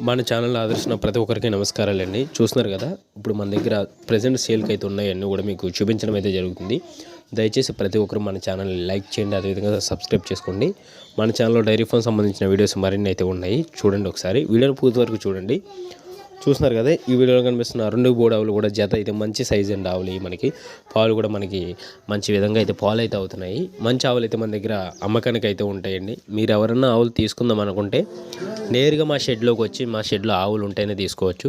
మన ఛానల్ ఆదర్శించిన ప్రతి ఒక్కరికి నమస్కారాలండి. చూస్తున్నారు కదా, ఇప్పుడు మన దగ్గర ప్రెజెంట్ సేల్కి అయితే ఉన్నాయన్నీ కూడా మీకు చూపించడం అయితే జరుగుతుంది. దయచేసి ప్రతి ఒక్కరు మన ఛానల్ని లైక్ చేయండి, అదేవిధంగా సబ్స్క్రైబ్ చేసుకోండి. మన ఛానల్లో డైరీ ఫామ్ సంబంధించిన వీడియోస్ మరిన్ని అయితే ఉన్నాయి, చూడండి. ఒకసారి వీడియోని పూర్తి వరకు చూడండి. చూస్తున్నారు కదా, ఈ వీడియోలో కనిపిస్తున్న 2 బోర్డు ఆవులు కూడా జత అయితే మంచి సైజ్ అండి. ఆవులు మనకి పాలు కూడా మనకి మంచి విధంగా అయితే పాలు అయితే అవుతున్నాయి. మంచి ఆవులు అయితే మన దగ్గర అమ్మకానికి అయితే ఉంటాయండి. మీరు ఎవరన్నా ఆవులు తీసుకుందాం అనుకుంటే నేరుగా మా షెడ్లోకి వచ్చి, మా షెడ్లో ఆవులు ఉంటేనే తీసుకోవచ్చు.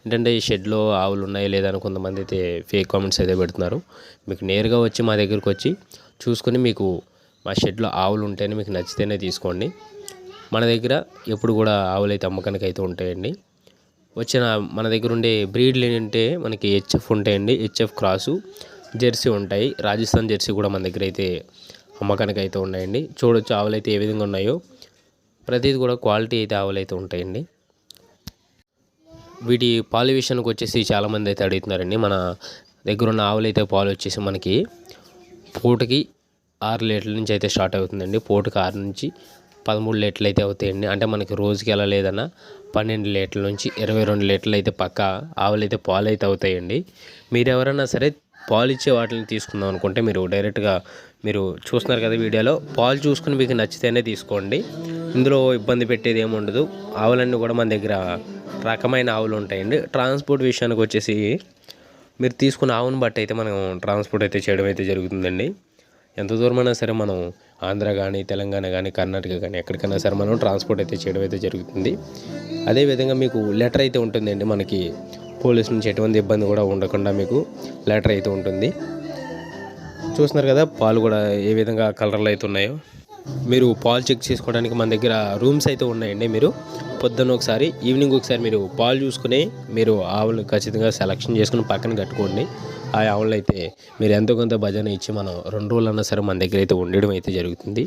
ఏంటంటే ఈ షెడ్లో ఆవులు ఉన్నాయి లేదా అని కొంతమంది అయితే ఫేక్ కామెంట్స్ అయితే పెడుతున్నారు. మీకు నేరుగా వచ్చి మా దగ్గరికి వచ్చి చూసుకొని మీకు మా షెడ్లో ఆవులు ఉంటేనే మీకు నచ్చితేనే తీసుకోండి. మన దగ్గర ఎప్పుడు కూడా ఆవులు అయితే అమ్మకానికి అయితే ఉంటాయండి. వచ్చిన మన దగ్గర ఉండే బ్రీడ్లు ఏంటంటే మనకి హెచ్ఎఫ్ ఉంటాయండి, హెచ్ఎఫ్ క్రాసు, జెర్సీ ఉంటాయి. రాజస్థాన్ జెర్సీ కూడా మన దగ్గర అయితే అమ్మకానికి అయితే ఉన్నాయండి. చూడొచ్చు ఆవులు అయితే ఏ విధంగా ఉన్నాయో. ప్రతిది కూడా క్వాలిటీ అయితే ఆవులు అయితే ఉంటాయండి. వీటి పాలు విషయానికి వచ్చేసి చాలామంది అయితే అడుగుతున్నారండి. మన దగ్గర ఉన్న ఆవులు అయితే పాలు వచ్చేసి మనకి పూటకి 6 లీటర్ల నుంచి అయితే స్టార్ట్ అవుతుందండి. పూటకి 6 నుంచి 13 లీటర్లు అయితే అవుతాయండి. అంటే మనకి రోజుకి ఎలా లేదన్నా 12 లీటర్ల నుంచి 22 లీటర్లు అయితే పక్క ఆవులు అయితే పాలు అయితే అవుతాయండి. మీరు ఎవరైనా సరే పాలు ఇచ్చే వాటిని తీసుకుందాం అనుకుంటే మీరు డైరెక్ట్గా మీరు చూస్తున్నారు కదా వీడియోలో, పాలు చూసుకుని మీకు నచ్చితేనే తీసుకోండి. ఇందులో ఇబ్బంది పెట్టేది ఏమి ఉండదు. ఆవులన్నీ కూడా మన దగ్గర రకమైన ఆవులు ఉంటాయండి. ట్రాన్స్పోర్ట్ విషయానికి వచ్చేసి మీరు తీసుకున్న ఆవును బట్టి అయితే మనం ట్రాన్స్పోర్ట్ అయితే చేయడం అయితే జరుగుతుందండి. ఎంత దూరమైనా సరే మనం ఆంధ్ర కానీ, తెలంగాణ కానీ, కర్ణాటక కానీ ఎక్కడికైనా సరే మనం ట్రాన్స్పోర్ట్ అయితే చేయడం అయితే జరుగుతుంది. అదేవిధంగా మీకు లెటర్ అయితే ఉంటుందండి. మనకి పోలీస్ నుంచి ఎటువంటి ఇబ్బంది కూడా ఉండకుండా మీకు లెటర్ అయితే ఉంటుంది. చూస్తున్నారు కదా పాలు కూడా ఏ విధంగా కలర్లు అయితే ఉన్నాయో. మీరు పాలు చెక్ చేసుకోవడానికి మన దగ్గర రూమ్స్ అయితే ఉన్నాయండి. మీరు పొద్దున్న ఒకసారి, ఈవినింగ్ ఒకసారి మీరు పాలు చూసుకుని మీరు ఆవులు ఖచ్చితంగా సెలెక్షన్ చేసుకుని పక్కన కట్టుకోండి. ఆ ఆవులను అయితే మీరు ఎంతో కొంత భజన ఇచ్చి మనం 2 రోజులన్నా సరే మన దగ్గర అయితే ఉండడం అయితే జరుగుతుంది.